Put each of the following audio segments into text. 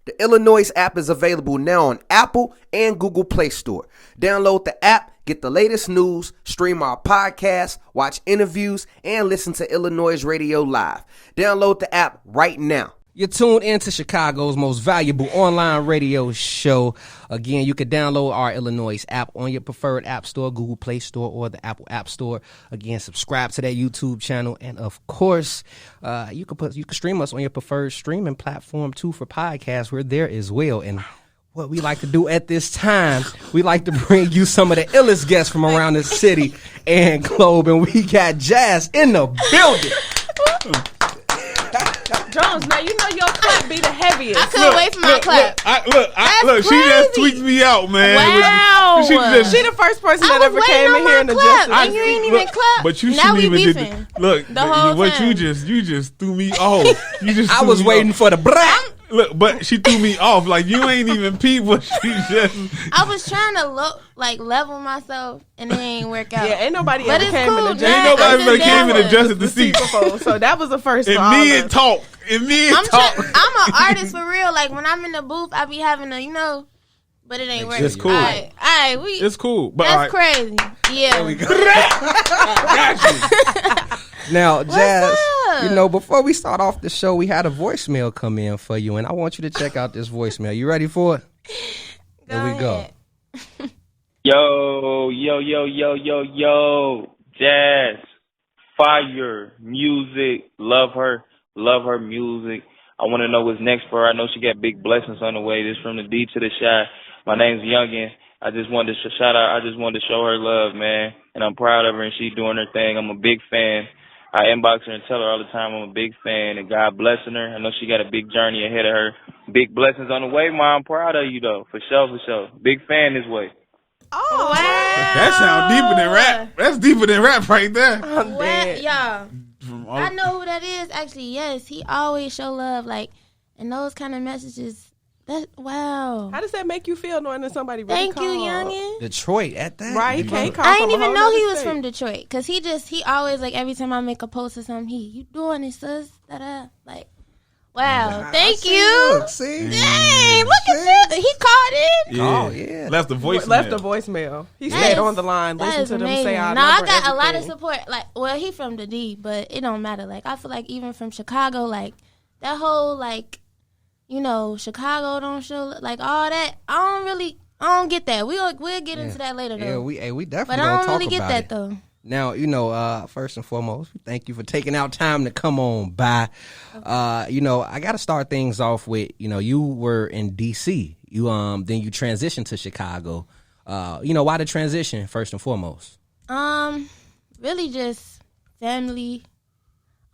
The iLLANOiZE app is available now on Apple and Google Play Store. Download the app, get the latest news, stream our podcasts, watch interviews, and listen to iLLANOiZE Radio live. Download the app right now. You're tuned into Chicago's most valuable online radio show. Again, you can download our iLLANOiZE app on your preferred app store, Google Play Store, or the Apple App Store. Again, subscribe to that YouTube channel, and of course, you can stream us on your preferred streaming platform too for podcasts. We're there as well. And what we like to do at this time, we like to bring you some of the illest guests from around the city and globe, and we got Jaas in the building. Jones, now you know your clap be the heaviest. I couldn't wait for my clap. Look, she just tweaked me out, man. Wow. She the first person that ever came in here and adjusted. And you ain't even clap. But you now shouldn't we even beefing. look, the whole what time. you just threw me off. I was waiting for the brat. Look, but she threw me off. Like, you ain't even peep what she just... I was trying to level myself, and it ain't work out. Yeah, ain't nobody But ever it's came cool, and man. Ain't adjusted. nobody I'm ever just came and down adjusted the seat. before. So that was the first for And all me of and us. talk. I'm an artist for real. Like, when I'm in the booth, I be having a, but it ain't working. It's cool. All right, It's cool. But that's crazy. Yeah. There we go. Got you. Now, Jaas, up? before we start off the show, we had a voicemail come in for you, and I want you to check out this voicemail. You ready for it? Here we go. Yo, Jaas, fire, music, love her music. I want to know what's next for her. I know she got big blessings on the way. This from the D to the Shy. My name's Youngin. I just wanted to shout out. I just wanted to show her love, man, and I'm proud of her, and she's doing her thing. I'm a big fan. I inbox her and tell her all the time I'm a big fan, and God blessing her. I know she got a big journey ahead of her. Big blessings on the way, Mom. I'm proud of you, though, for sure. Big fan this way. Oh, wow. That sounds deeper than rap. That's deeper than rap right there. I'm dead. Y'all. I know who that is. Actually, yes, he always show love, and those kind of messages. Wow. How does that make you feel knowing that somebody really Thank you, called? youngin. Detroit at that. Right, he can't call I from didn't a even whole know nother he was state. from Detroit, because he always, every time I make a post or something, you doing it, sis? Da-da. Wow. Thank you. See? Dang, look at you. He called in. Yeah. Oh, yeah. Left a voicemail. Left a voicemail. He That stayed is- on the line, That listened is to them amazing. say our No, I number, got a lot of everything. support. He from the D, but it don't matter. I feel like even from Chicago, that whole, Chicago don't show, all that. I don't get that. We'll get into that later, though. Yeah, we definitely But I gonna don't talk really get about that, it. though. Now, first and foremost, thank you for taking out time to come on by. I got to start things off with, you were in D.C. Then you transitioned to Chicago. Why the transition, first and foremost? Really just family.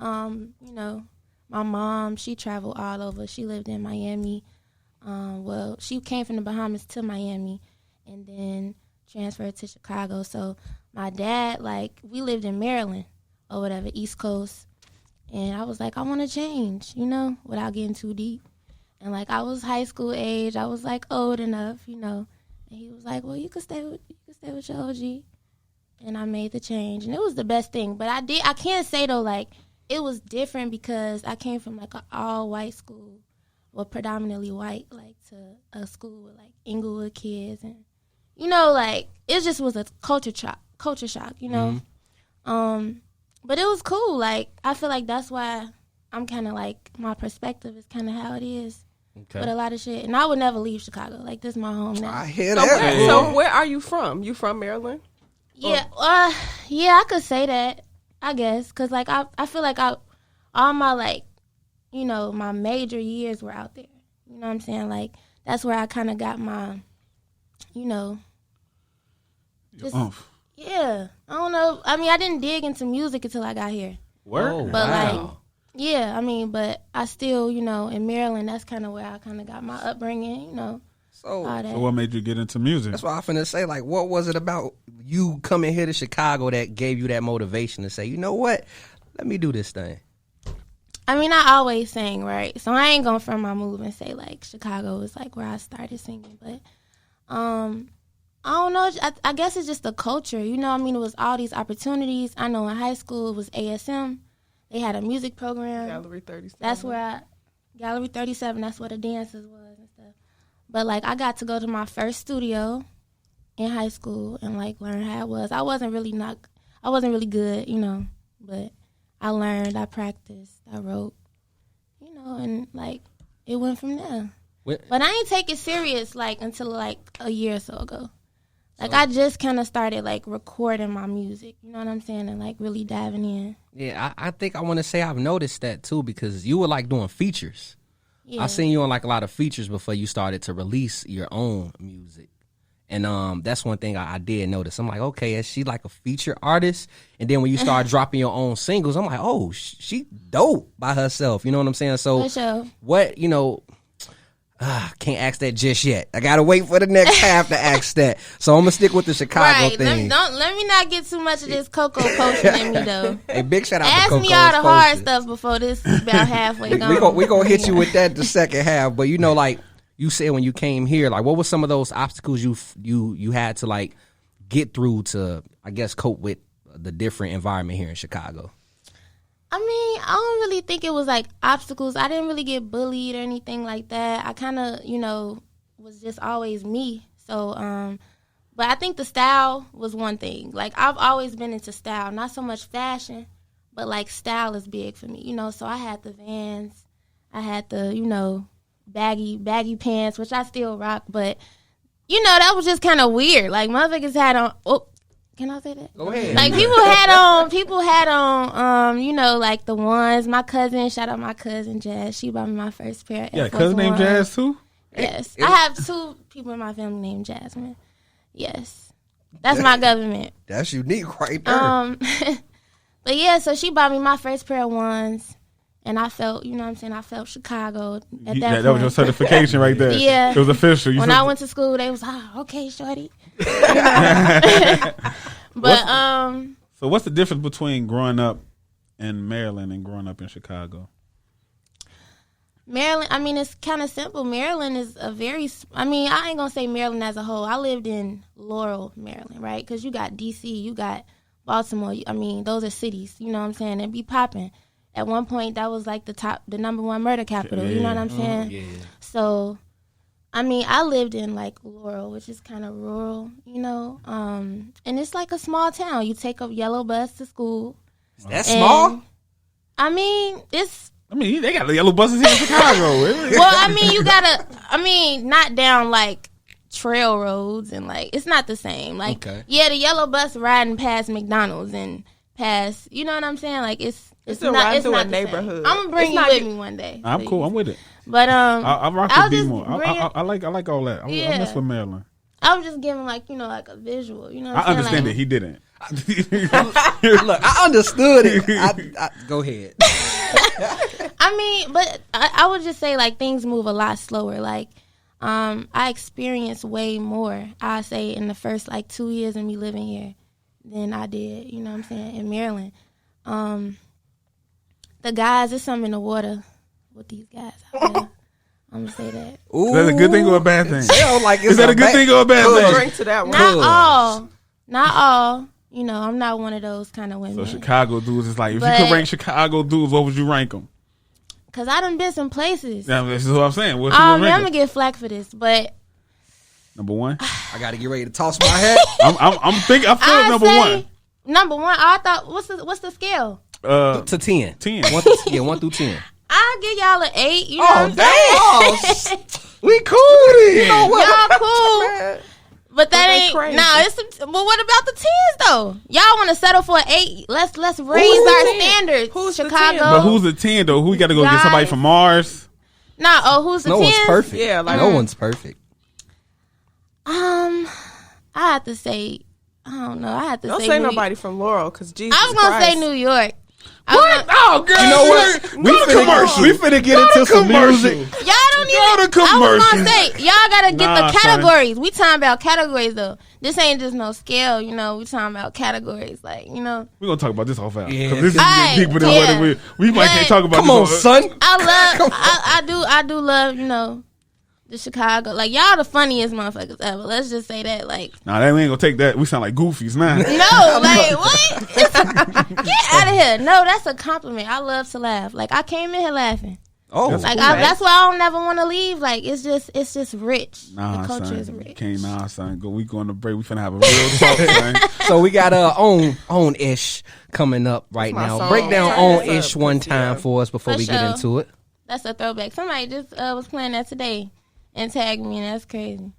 My mom, she traveled all over. She lived in Miami. She came from the Bahamas to Miami and then transferred to Chicago. So my dad, we lived in Maryland or whatever, East Coast. And I was like, I want to change, without getting too deep. And I was high school age. I was old enough, And he was like, well, you could stay with your OG. And I made the change. And it was the best thing. But I can't say though, it was different because I came from an all white school, predominantly white, to a school with Inglewood kids, and it just was a culture shock, Mm-hmm. But it was cool. I feel like that's why I'm kind of my perspective is kind of how it is with a lot of shit, and I would never leave Chicago. This is my home now. I hear that. So where are you from? You from Maryland? Yeah, yeah, I could say that, I guess, because I feel like all my my major years were out there. You know what I'm saying? That's where I kind of got my, just, yeah. I don't know. I mean, I didn't dig into music until I got here. Word? Oh, But wow. yeah, I mean, but I still, in Maryland, that's kind of where I kind of got my upbringing. All that. So what made you get into music? That's what I'm finna say. What was it about you coming here to Chicago that gave you that motivation to say, you know what, let me do this thing? I mean, I always sang, right? So I ain't going from my move and say, Chicago is, where I started singing. But, I don't know. I guess it's just the culture. It was all these opportunities. I know in high school it was ASM. They had a music program. Gallery 37. That's where Gallery 37, that's where the dances was and But like I got to go to my first studio in high school and like learn how it was. I wasn't really good, you know, but I learned, I practiced, I wrote, you know, and like it went from there. But I ain't take it serious like until like a year or so ago. Like I just kind of started like recording my music, you know what I'm saying, and like really diving in. Yeah, I think I want to say I've noticed that too because you were like doing features. Yeah. I seen you on like a lot of features before you started to release your own music. And that's one thing I did notice. I'm like, okay, is she like a feature artist? And then when you start dropping your own singles, I'm like, oh, she dope by herself. You know what I'm saying? So For sure. what, you know, can't ask that just yet. I got to wait for the next half to ask that. So I'm going to stick with the Chicago thing. Let me not get too much of this cocoa potion in me, though. Hey, big shout out Ask to Coco's me all the hard Potion. stuff before this is about halfway gone. We gonna hit you with that the second half. But, you know, like you said when you came here, like what were some of those obstacles you had to, like, get through to, I guess, cope with the different environment here in Chicago? I mean, I don't really think it was like obstacles. I didn't really get bullied or anything like that. I kind of, you know, was just always me. So, but I think the style was one thing. Like I've always been into style, not so much fashion, but like style is big for me, you know. So I had the Vans, I had the, you know, baggy pants, which I still rock. But you know, that was just kind of weird. Like motherfuckers had on. Oh, can I say that? Go ahead. Like people had on, you know, like the ones. My cousin, shout out my cousin Jaas. She bought me my first pair. Yeah, cousin named Jaas too. Yes, I have 2 people in my family named Jasmine. Yes, that's my government. That's unique right there. But yeah, so she bought me my first pair of ones, and I felt, you know what I'm saying, I felt Chicago at that point. That was your certification right there. Yeah, it was official. When I went to school, they was okay, shorty. You know? But so what's the difference between growing up in Maryland and growing up in Chicago? Maryland, I mean, it's kind of simple. Maryland is I ain't going to say Maryland as a whole. I lived in Laurel, Maryland, right? Because you got D.C., you got Baltimore. I mean, those are cities, you know what I'm saying? It be popping. At one point, that was like the number 1 murder capital, you know what I'm saying? Yeah. So, I mean, I lived in like Laurel, which is kind of rural, you know? And it's like a small town. You take a yellow bus to school. That's small? I mean, they got yellow buses here in Chicago. Well, I mean, not down like trail roads and like, it's not the same. Like, yeah, the yellow bus riding past McDonald's and past, you know what I'm saying? Like, it's not a neighborhood. I'm gonna bring you with me one day. I'm cool. I'm with it. But I rock with B more. I like all that. I mess with Maryland. I was just giving like, you know, like a visual. You know what I'm saying? understand like, it. He didn't. Look, I understood it. Go ahead. I mean, but I would just say like things move a lot slower. Like I experienced way more, I say, in the first like 2 years of me living here than I did, you know what I'm saying, in Maryland. The guys, there's something in the water with these guys out there. I'm gonna say that. Ooh. Is that a good thing or a bad thing? Is that a good thing or a bad thing? Drink to that one. Not all. You know, I'm not one of those kind of women. So Chicago dudes is like, if you could rank Chicago dudes, what would you rank them? Cause I done been some places. Yeah, this is what I'm saying. I'm gonna get flack for this, but number 1. I gotta get ready to toss my hat. I'm thinking. I feel number 1. Number 1. I thought what's the scale? To 10. 10. 1 through 10. I'll give y'all an 8. You know what I'm damn. saying? We cool. You know what? Y'all cool. But that ain't crazy. But what about the 10s though? Y'all want to settle for an 8? Let's raise our standards. Who's Chicago? But who's the 10 though? Who we got to go get somebody from Mars? Who's the 10? No one's perfect. Yeah, like no one's perfect. I have to say, I don't know. I have to don't say say nobody from Laurel, because Jesus I was gonna Christ. say New York. What? Oh, girl. You know what? We finna get into some music. Y'all don't even. I was gonna say, y'all gotta get the categories. We talking about categories though. This ain't just no scale, you know. We talking about categories, like, you know. We're gonna talk about this off out. Yeah. Because this is getting deeper than what we might can't talk about. Come on, son. I do love, you know, the Chicago. Like, y'all the funniest motherfuckers ever. Let's just say that. Like, nah, we ain't gonna take that. We sound like goofies now. no, like, what? Get out of here. No, that's a compliment. I love to laugh. Like, I came in here laughing. Oh, Like that's why I don't never want to leave. Like it's just rich. Nah, the culture son. is rich. Can't son. We going to break. We finna have a real talk, son. so we got own ish coming up right my now. song. Break down Yeah. own ish one Yeah. time for us before For we get sure. into it. That's a throwback. Somebody just was playing that today and tagged me, and that's crazy.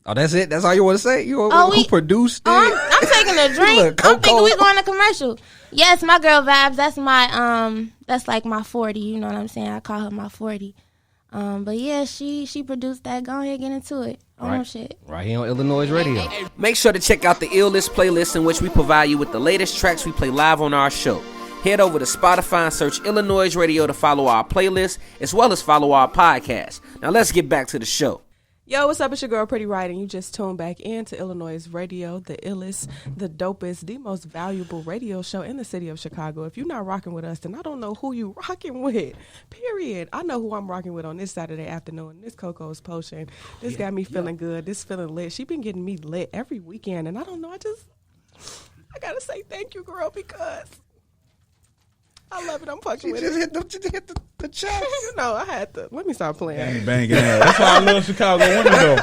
Oh, that's it. That's all you want to say. Who produced it? I'm taking a drink. Look, I'm thinking Coco. we going to commercial. Yes, my girl vibes. That's my that's like my 40. You know what I'm saying? I call her my 40. But yeah, she produced that. Go ahead, get into it. Oh shit. Right here on iLLANOiZE Radio. Make sure to check out the iLList playlist in which we provide you with the latest tracks we play live on our show. Head over to Spotify and search iLLANOiZE Radio to follow our playlist as well as follow our podcast. Now let's get back to the show. Yo, what's up? It's your girl, Pretty Right, and you just tuned back in to iLLANOiZE Radio, the illest, the dopest, the most valuable radio show in the city of Chicago. If you're not rocking with us, then I don't know who you rocking with, period. I know who I'm rocking with on this Saturday afternoon. This Coco's Potion. This got me feeling good. This feeling lit. She been getting me lit every weekend, and I don't know. I got to say thank you, girl, because I love it. I'm fucking with it. hit the chest. You know, I had to. Let me stop playing. Gang banging ass. That's why I love Chicago women though.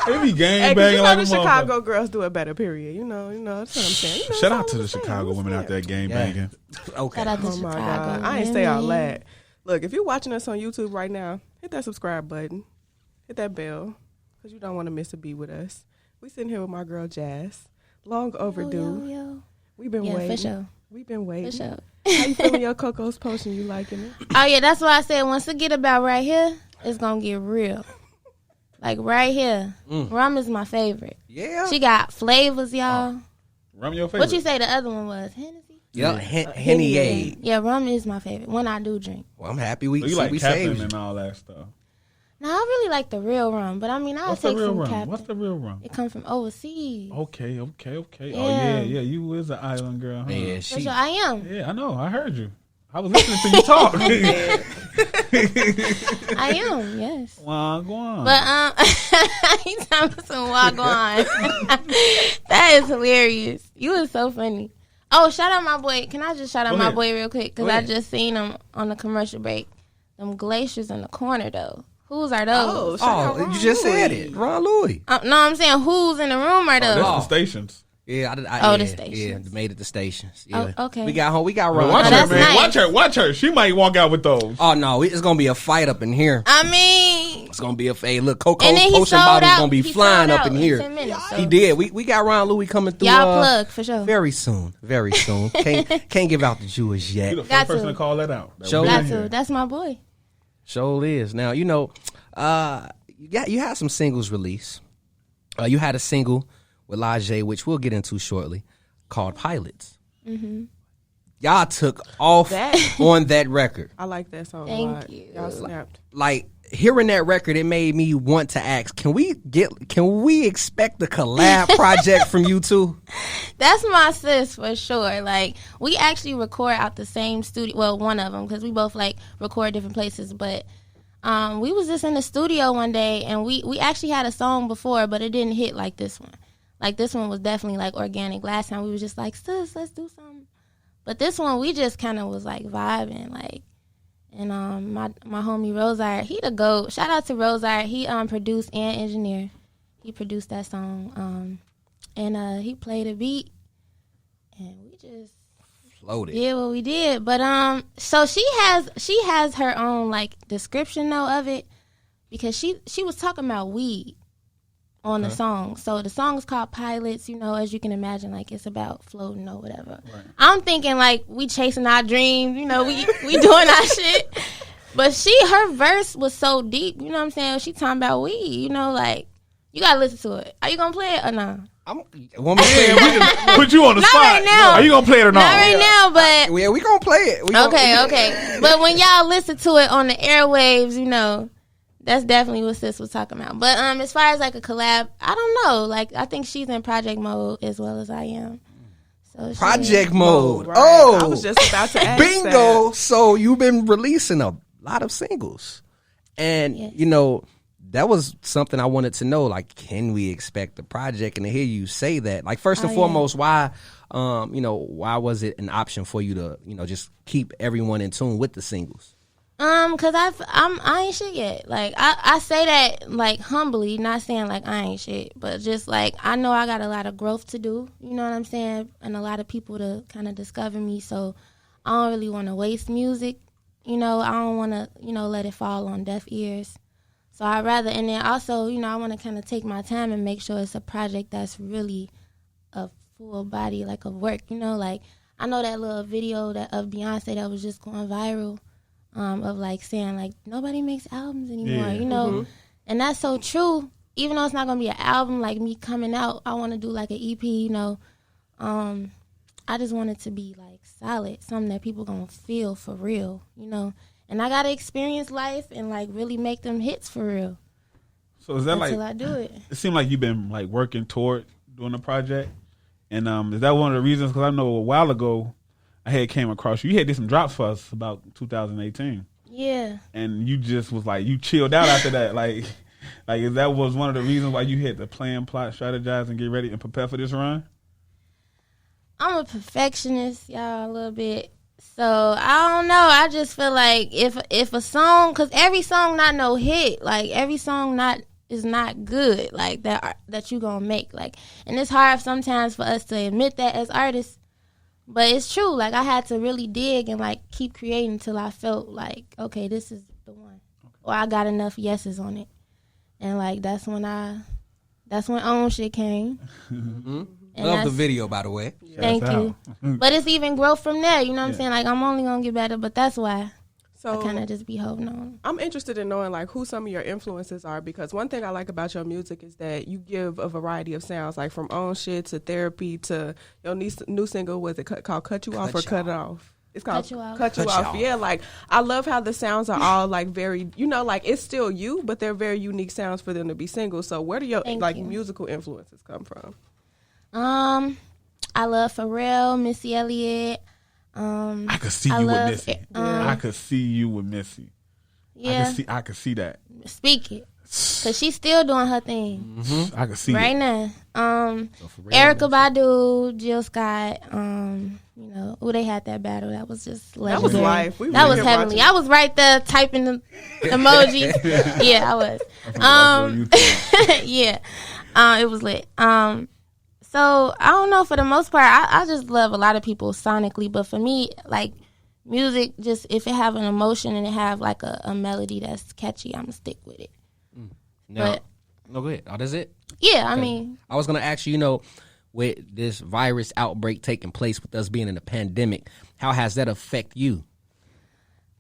They be gang Hey, 'cause banging you know like the a Chicago girls do it better, period. You know, that's what I'm saying. You know, Shout it's out to all the I'm saying. Chicago What's women out up? there gang banging. Okay. Shout out to Oh my Chicago. God. I ain't say all women. that. Look, if you're watching us on YouTube right now, hit that subscribe button. Hit that bell. Because you don't want to miss a beat with us. We sitting here with my girl Jaas. Long overdue. Yo. We've been Yeah, waiting. for sure. We've been waiting. For sure. How you feeling your Coco's Potion? You liking it? Oh yeah, that's why I said once it get about right here, it's gonna get real. Like right here, rum is my favorite. Yeah. She got flavors, y'all. Rum your favorite. What you say the other one was? Hennessy. Yeah. Henny. Yeah, rum is my favorite. One I do drink. Well, I'm happy we So you like we Captain saved you. and all that stuff. No, I really like the real rum, but I mean, I'll What's the take real some rum? Captain. What's the real rum? It come from overseas. Okay. Oh Yeah. yeah. You is an island girl. Huh? Yeah, For she. sure, I am. Yeah, I know. I heard you. I was listening to you talk. I am. Yes. Wagwan. But you talking about some wagwan. That is hilarious. You was so funny. Oh, shout out my boy. Can I just shout out Go my ahead. boy real quick? Go Because I ahead. just seen him on the commercial break. Them glaciers in the corner, though. Whose are those? Oh, you just said it. Ron Louis. No, I'm saying who's in the room are those? That's the stations. Yeah, Oh, yeah, the stations. Yeah, made it to stations. Yeah. Oh, okay. We got Ron. Watch her, that's man. nice. Watch her. She might walk out with those. Oh no, it's gonna be a fight up in here. I mean, It's gonna be a hey, look, Coco's and then he potion sold bottle's out. gonna be He flying sold up out in here. 10 minutes, so. He did. We got Ron Louis coming through. Y'all plug for sure. Very soon. Very soon. Can't give out the Jewish You yet. the first Got person to. to call that out. That Show we Got in here. to. That's my boy. Show is. Now, you had some singles released. You had a single with Lajay, which we'll get into shortly, called Pilots. Mm-hmm. Y'all took off That- on that record. I like that song Thank a lot. you. Y'all snapped. Like, hearing that record, it made me want to ask, can we expect a collab project from you two? That's my sis for sure. Like, we actually record out the same studio. Well, one of them, because we both like record different places. But we was just in the studio one day, and we actually had a song before, but it didn't hit like this one. Like, this one was definitely like organic. Last time we was just like, sis, let's do something. But this one, we just kind of was like vibing, like. And my homie Rosire, he the GOAT. Shout out to Rosire. He produced and engineered. He produced that song. And he played a beat. And we just Floated. did what we did. But so she has her own like description though of it, because she was talking about weed on the song. So the song is called Pilots, as you can imagine, like it's about floating or whatever. Right. I'm thinking like we chasing our dreams, we doing our shit. But her verse was so deep, you know what I'm saying? She talking about weed, like you gotta listen to it. Are you gonna play it or not? Want me to play it? We just put you on the Not spot. right now. Are you gonna play it or not? Not right now, but Yeah, we gonna play it. okay. But when y'all listen to it on the airwaves, that's definitely what sis was talking about. But as far as like a collab, I don't know. Like I think she's in project mode as well as I am. So Project mode. Right. Oh, I was just about to ask bingo. that. So you've been releasing a lot of singles, and Yes. that was something I wanted to know. Like, can we expect the project? And to hear you say that, like, first and foremost, why was it an option for you to just keep everyone in tune with the singles? Cause I ain't shit yet. Like I say that like humbly, not saying like I ain't shit, but just like I know I got a lot of growth to do. You know what I'm saying? And a lot of people to kind of discover me. So I don't really want to waste music. You know, I don't want to let it fall on deaf ears. So I'd rather, and then also I want to kind of take my time and make sure it's a project that's really a full body like of work. Like I know that little video of Beyonce that was just going viral. Of like saying like nobody makes albums anymore, Mm-hmm. And that's so true. Even though it's not gonna be an album like me coming out, I want to do like an EP, I just want it to be like solid, something that people gonna feel for real, And I gotta experience life and like really make them hits for real. So is that until like? I do it. It seemed like you've been like working toward doing a project, and is that one of the reasons? Because I know a while ago. I had came across you. You had did some drops for us about 2018. Yeah. And you just was like, you chilled out after that. Like if that was one of the reasons why you had to plan, plot, strategize, and get ready and prepare for this run? I'm a perfectionist, y'all, a little bit. So, I don't know. I just feel like if a song, because every song not no hit. Like, every song is not good, like, that you gonna make. Like, and it's hard sometimes for us to admit that as artists. But it's true. Like, I had to really dig and, like, keep creating until I felt like, okay, this is the one. Okay. Or I got enough yeses on it. And, like, that's when Own Shit came. Mm-hmm. Love the video, by the way. Thank you. But it's even growth from there. You know what I'm saying? Like, I'm only going to get better, but that's why. So I kind of just be holding on. I'm interested in knowing like who some of your influences are, because one thing I like about your music is that you give a variety of sounds, like from Own Shit to Therapy to your new single. Was it called Cut You Off or Cut It Off? It's called Cut You Off. Yeah, like I love how the sounds are all like very, like it's still you, but they're very unique sounds for them to be singles. So where do your musical influences come from? I love Pharrell, Missy Elliott. I could see you with Missy. I could see you with Missy. Yeah, I could see that. Speak it, cause she's still doing her thing. Mm-hmm. I could see right it. now. Erykah Badu, Jill Scott. They had that battle. That was just legendary. That was live. That was heavenly. I was right there typing the emojis. Yeah, I was. Yeah, it was lit. So, I don't know, for the most part, I just love a lot of people sonically, but for me, like, music, just if it have an emotion and it have, like, a melody that's catchy, I'm going to stick with it. No, go ahead. Oh, that's it? Yeah, I mean. I was going to ask you, with this virus outbreak taking place, with us being in a pandemic, how has that affected you?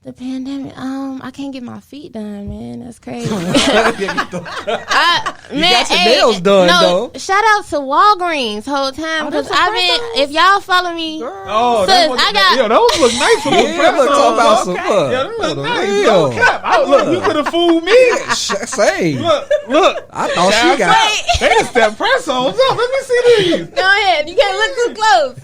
The pandemic, I can't get my feet done, man. That's crazy. You got your nails done, though. Shout out to Walgreens whole time, because if y'all follow me, sis, those look nice. Look, talk about some fun. Yeah, them look nice. No cap. Look, you could have fooled me. Say, look. I thought she got. They just that press on. Look, let me see these. Go ahead. You can't look too close.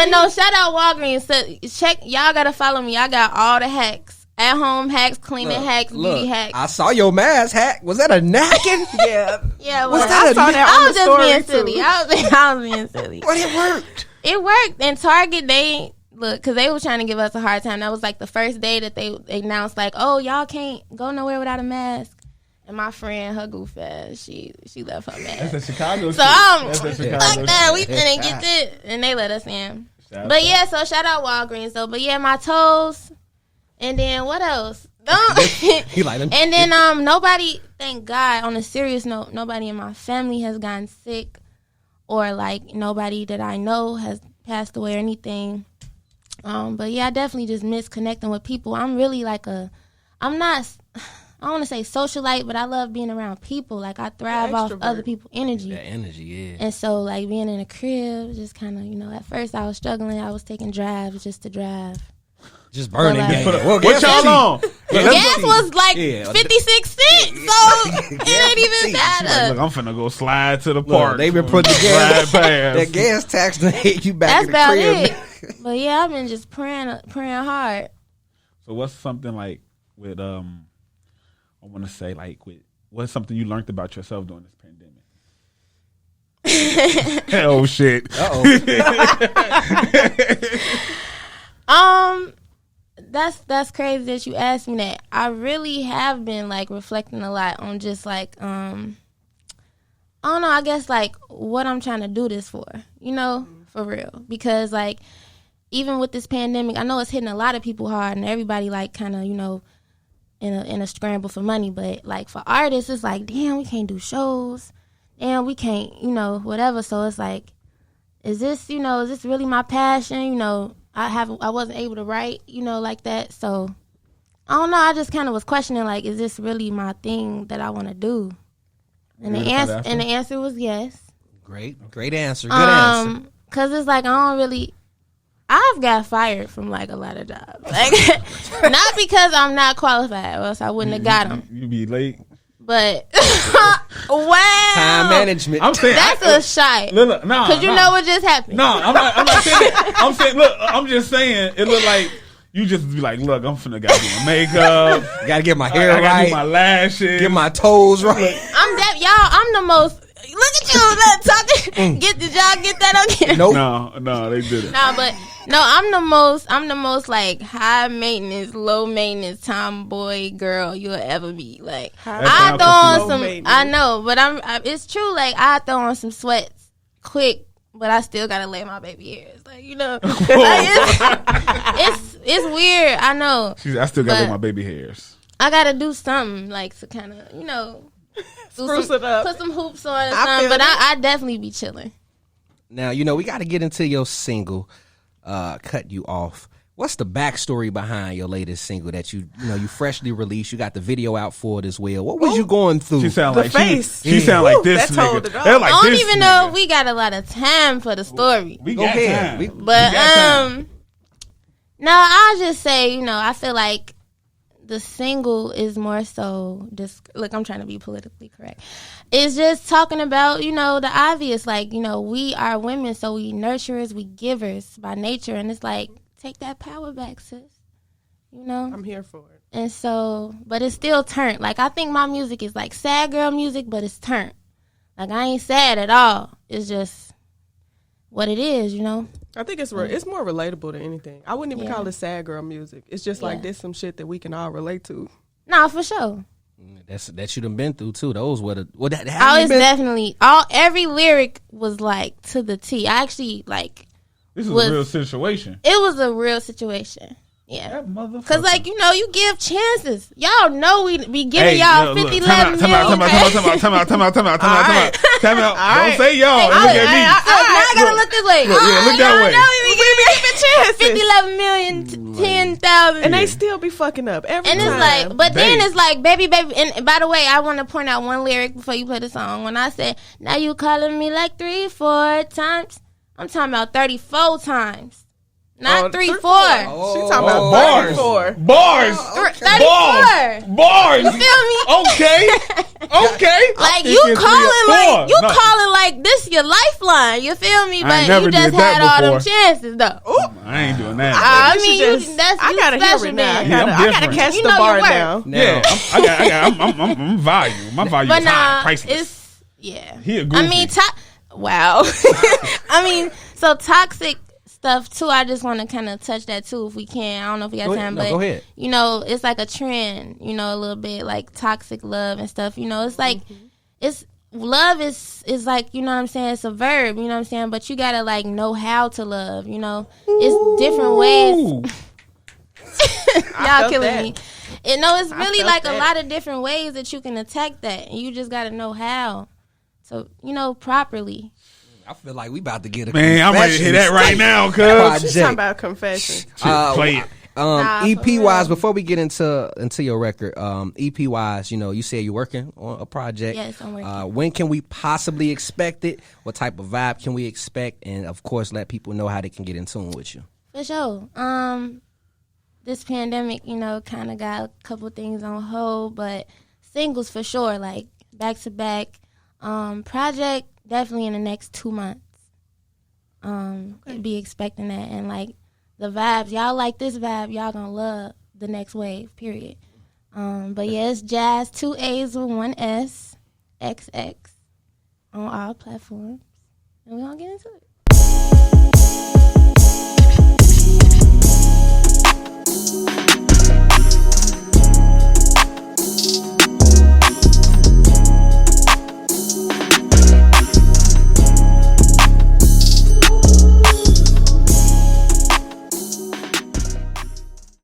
No, shout out Walgreens. So check, y'all gotta follow me. I got all the hacks, at home hacks, cleaning hacks, beauty hacks. I saw your mask hack. Was that a napkin? Yeah. Was that I was just being silly. I was being silly. But it worked. It worked. And Target, because they were trying to give us a hard time. That was like the first day that they announced, like, oh, y'all can't go nowhere without a mask. And my friend, her goof ass, she left her mask. That's a Chicago So fuck that. We finna get this. And they let us in. So shout out Walgreens though. But yeah, my toes. And then what else? And then nobody, thank God, on a serious note, nobody in my family has gotten sick, or like nobody that I know has passed away or anything. But yeah, I definitely just miss connecting with people. I'm really like I don't want to say socialite, but I love being around people. Like, I thrive off other people's energy. That energy, yeah. And so, like, being in a crib, just kind of, at first I was struggling. I was taking drives just to drive. Just burning gas. What y'all on? Gas was like 56 cents, so it ain't even better. Look, I'm finna go slide to the park. They been putting the gas, that gas tax to hit you back in the crib. That's about it. But yeah, I've been just praying hard. So what's something like with I want to say, like, what's something you learned about yourself during this pandemic? Oh, shit. Uh-oh. That's crazy that you asked me that. I really have been like reflecting a lot on just like I don't know, I guess like what I'm trying to do this for, for real. Because like even with this pandemic, I know it's hitting a lot of people hard and everybody like kind of, in a scramble for money, but like for artists it's like, damn, we can't do shows. Damn, we can't, whatever. So it's like, is this really my passion? I wasn't able to write, like that. So I don't know. I just kind of was questioning, like, is this really my thing that I want to do? And the answer was yes. Great answer. Good answer. 'Cause it's like I've got fired from like a lot of jobs, like not because I'm not qualified, or else I wouldn't have got them. You be late. But wow, time management. I'm saying that's a shot. Look, because you know what just happened. No, I'm not saying that. I'm saying, look, I'm just saying it look like you just be like, look, I'm finna gotta do my makeup, gotta get my hair I gotta right, do my lashes, get my toes right. I'm the most. Look at you, talking. Did y'all get that on camera? Nope. No, they didn't. I'm the most like high maintenance, low maintenance tomboy girl you'll ever be. Like I throw on some. I know, but it's true. Like I throw on some sweats quick, but I still gotta lay my baby hairs. Like it's weird. I know. I still gotta lay my baby hairs. I gotta do something like to kind of spruce it up, put some hoops on or something. But I definitely be chilling. Now we got to get into your single. Cut You Off. What's the backstory behind your latest single that you freshly released? You got the video out for it as well. What was you going through? She sound the like face. She sound like this nigga. They're like, I don't even know if we got a lot of time for the story. We got time. No, I'll just say, I feel like the single is more so look, I'm trying to be politically correct. It's just talking about, the obvious, like, we are women, so we nurturers, we givers by nature, and it's like, take that power back, sis. I'm here for it. And so, but it's still turned. Like, I think my music is like sad girl music, but it's turned. Like, I ain't sad at all. It's just what it is, I think it's more relatable than anything. I wouldn't even call it sad girl music. It's just like this some shit that we can all relate to. No, for sure. That you done been through too. Those were the definitely every lyric was like to the T. I actually like this is a real situation. It was a real situation. Yeah, because like you give chances. Y'all know we be giving y'all 50, 11 million. Time out. Don't say y'all. Look at me. Now I gotta look this way. Look that way. We be giving 50, 11 million, 10,000, and they still be fucking up every time. And it's like, but then it's like, baby. And by the way, I want to point out one lyric before you play the song. When I said, "Now you calling me like 3-4 times," I'm talking about 34 times. Not 3-4. She talking about bars. 34. Bars. 34. Bars. You feel me? Okay. Like calling like this your lifeline. You feel me? But you just had all them chances though. I ain't doing that. I mean, I gotta hear it now. I gotta catch the bar now. Yeah, I'm value. My value is high, priceless. He a goofy. I mean, wow. I mean, so toxic stuff too. I just want to kind of touch that too, if we can. I don't know if we got time, but go ahead. It's like a trend. A little bit like toxic love and stuff. It's like it's love is like what I'm saying. It's a verb. What I'm saying, but you gotta like know how to love. It's different ways. Y'all killing me. It's really like a lot of different ways that you can attack that, and you just gotta know how. So properly. I feel like we about to get a man. I'm ready to hear that right now, cuz. She's talking about confession. Play it. EP wise, before we get into your record, EP wise, you said you're working on a project. Yes, I'm working. When can we possibly expect it? What type of vibe can we expect? And of course, let people know how they can get in tune with you. For sure. This pandemic, kind of got a couple things on hold, but singles for sure, like back to back. Project definitely in the next 2 months. Be expecting that, and like the vibes, y'all like this vibe, y'all gonna love the next wave. Period. But yeah, it's Jaas, 2 A's with 1 S, XX on all platforms, and we gonna get into it.